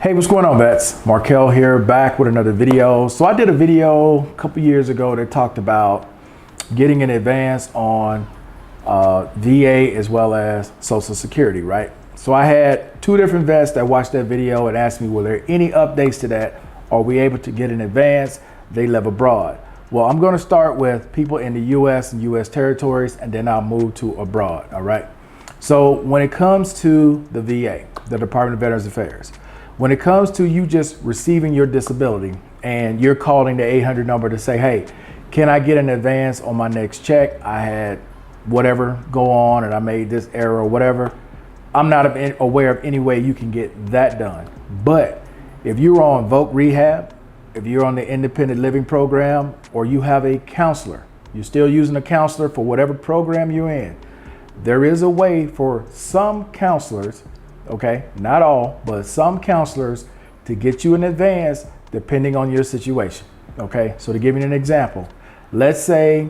Hey, what's going on, vets? Markel here, back with another video. So I did a video a couple years ago that talked about getting an advance on VA as well as Social Security, right? So I had two different vets that watched that video and asked me, were there any updates to that? Are we able to get an advance? They live abroad. Well, I'm going to start with people in the US and US territories, and then I'll move to abroad, all right? So when it comes to the VA, the Department of Veterans Affairs, when it comes to you just receiving your disability and you're calling the 800 number to say, hey, can I get an advance on my next check? I had whatever go on and I made this error or whatever. I'm not aware of any way you can get that done. But if you're on Voc Rehab, if you're on the independent living program, or you have a counselor, you're still using a counselor for whatever program you're in, there is a way for some counselors, okay, not all, but some counselors, to get you an advance depending on your situation. Okay, so to give you an example, let's say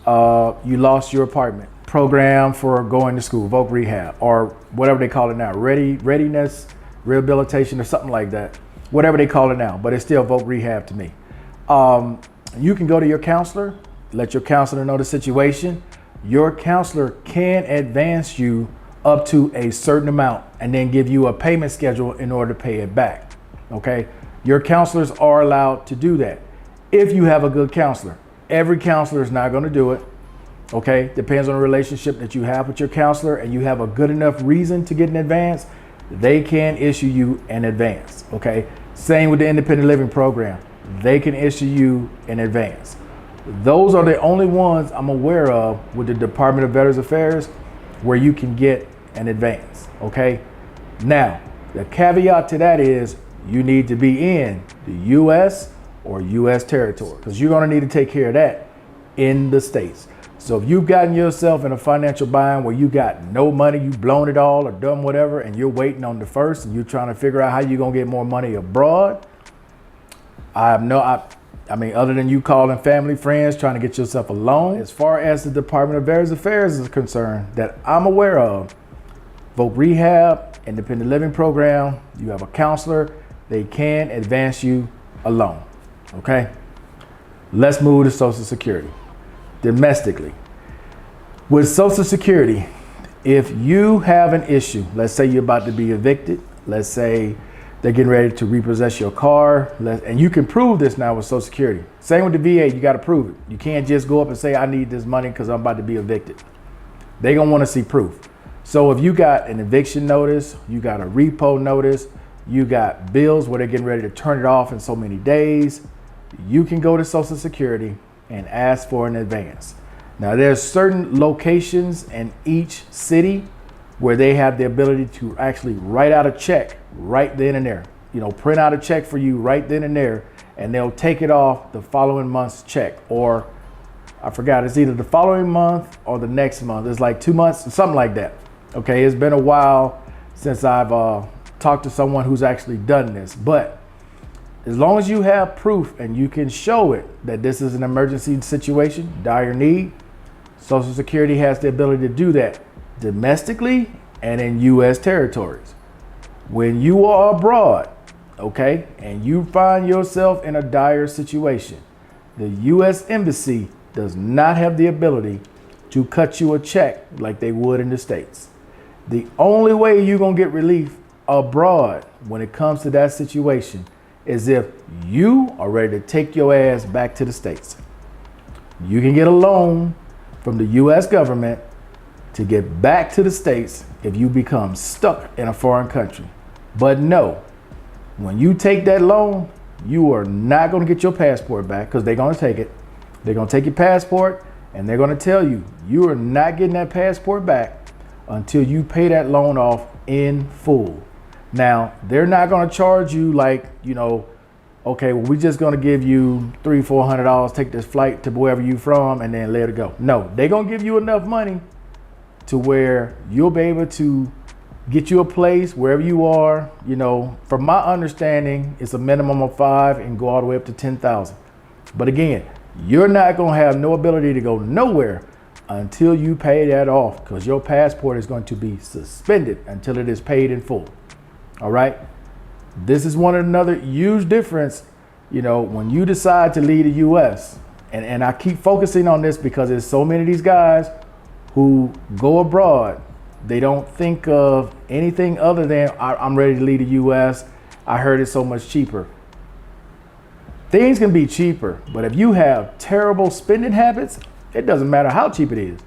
you lost your apartment program for going to school, Voc Rehab, or whatever they call it now, readiness, rehabilitation, or something like that, whatever they call it now, but it's still Voc Rehab to me. You can go to your counselor, let your counselor know the situation. Your counselor can advance you up to a certain amount and then give you a payment schedule in order to pay it back. Okay, your counselors are allowed to do that if you have a good counselor. Every counselor is not going to do it. Okay, depends on the relationship that you have with your counselor, and you have a good enough reason to get an advance, they can issue you an advance. Okay, same with the independent living program, they can issue you an advance. Those are the only ones I'm aware of with the Department of Veterans Affairs where you can get an advance. Okay, now the caveat to that is you need to be in the US or US territory, because you're going to need to take care of that in the States. So if you've gotten yourself in a financial bind where you got no money, you've blown it all or done whatever, and you're waiting on the first and you're trying to figure out how you're going to get more money abroad, I mean, other than you calling family, friends, trying to get yourself a loan, as far as the Department of Veterans Affairs is concerned, that I'm aware of, Voc Rehab, independent living program, you have a counselor, they can advance you a loan. Okay, let's move to Social Security. Domestically, with Social Security, if you have an issue, let's say you're about to be evicted, let's say they're getting ready to repossess your car, and you can prove this now with Social Security. Same with the VA, you got to prove it. You can't just go up and say, I need this money because I'm about to be evicted. They're going to want to see proof. So if you got an eviction notice, you got a repo notice, you got bills where they're getting ready to turn it off in so many days, you can go to Social Security and ask for an advance. Now there's certain locations in each city where they have the ability to actually write out a check right then and there. You know, print out a check for you right then and there, and they'll take it off the following month's check, or I forgot, it's either the following month or the next month. It's like 2 months, something like that. Okay, it's been a while since I've talked to someone who's actually done this, but as long as you have proof and you can show it that this is an emergency situation, dire need, Social Security has the ability to do that domestically and in US territories. When you are abroad, okay, and you find yourself in a dire situation, the US Embassy does not have the ability to cut you a check like they would in the States. The only way you're gonna get relief abroad when it comes to that situation is if you are ready to take your ass back to the States. You can get a loan from the US government to get back to the States if you become stuck in a foreign country. But no, when you take that loan, you are not gonna get your passport back, because they're gonna take it. They're gonna take your passport and they're gonna tell you, you are not getting that passport back until you pay that loan off in full. Now, they're not going to charge you like, you know, okay, well, we're just going to give you $300-400, take this flight to wherever you're from and then let it go. No, they're going to give you enough money to where you'll be able to get you a place wherever you are. You know, from my understanding, it's a minimum of 5 and go all the way up to 10,000. But again, you're not going to have no ability to go nowhere until you pay that off, because your passport is going to be suspended until it is paid in full. All right. This is another huge difference, you know, when you decide to leave the U.S. And I keep focusing on this because there's so many of these guys who go abroad. They don't think of anything other than I'm ready to leave the U.S. I heard it's so much cheaper. Things can be cheaper, but if you have terrible spending habits, it doesn't matter how cheap it is,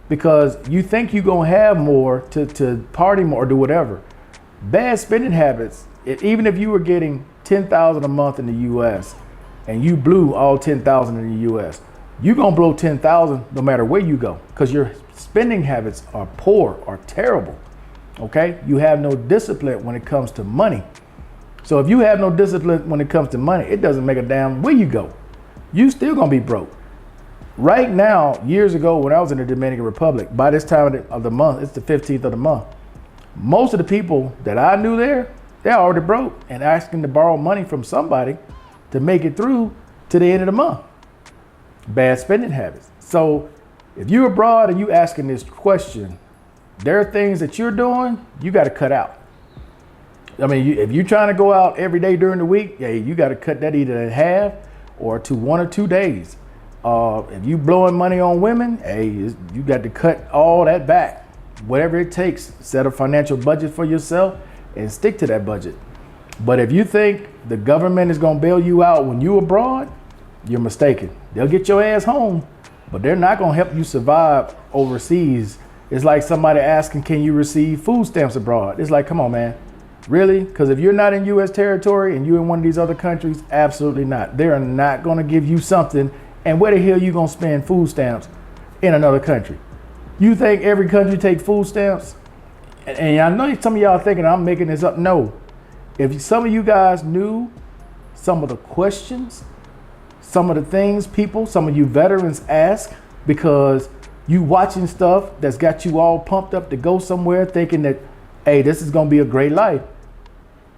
because you think you're gonna have more to party more or do whatever. Bad spending habits, even if you were getting $10,000 a month in the U.S. and you blew all $10,000 in the U.S., you're gonna blow $10,000 no matter where you go, because your spending habits are poor or terrible. Okay, you have no discipline when it comes to money. So if you have no discipline when it comes to money, it doesn't make a damn where you go. You still gonna be broke. Right now, years ago when I was in the Dominican Republic, by this time of the month, it's the 15th of the month, most of the people that I knew there, they're already broke and asking to borrow money from somebody to make it through to the end of the month. Bad spending habits. So if you're abroad and you asking this question, there are things that you're doing, you got to cut out. I mean, if you're trying to go out every day during the week, yeah, you got to cut that either in half or to 1 or 2 days. If you blowing money on women, hey, you got to cut all that back. Whatever it takes, set a financial budget for yourself and stick to that budget. But if you think the government is going to bail you out when you're abroad, you're mistaken. They'll get your ass home, but they're not going to help you survive overseas. It's like somebody asking, can you receive food stamps abroad? It's like, come on, man. Really? Because if you're not in U.S. territory and you're in one of these other countries, absolutely not. They are not going to give you something. And where the hell you going to spend food stamps in another country? You think every country take food stamps? And I know some of y'all thinking I'm making this up. No. If some of you guys knew some of the questions, some of the things some of you veterans ask, because you watching stuff that's got you all pumped up to go somewhere thinking that, hey, this is going to be a great life.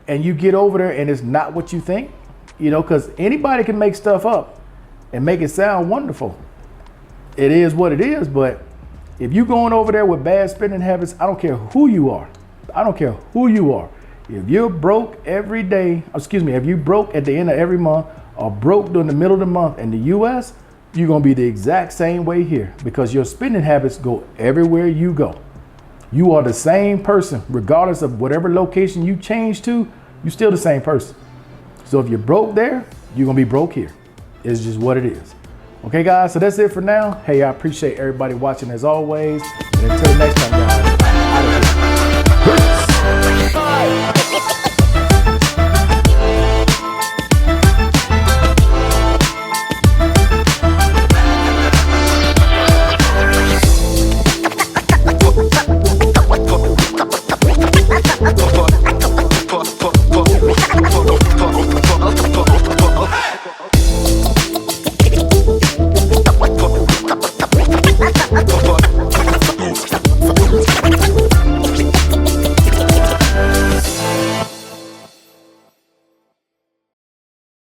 And you get over there and it's not what you think, you know, because anybody can make stuff up and make it sound wonderful. It is what it is. But if you're going over there with bad spending habits, I don't care who you are. I don't care who you are. If you're broke every day, if you broke at the end of every month or broke during the middle of the month in the U.S., you're going to be the exact same way here, because your spending habits go everywhere you go. You are the same person, regardless of whatever location you change to, you're still the same person. So if you're broke there, you're going to be broke here. It's just what it is. Okay, guys, so that's it for now. Hey, I appreciate everybody watching as always. And until next time, guys, out of here. Peace.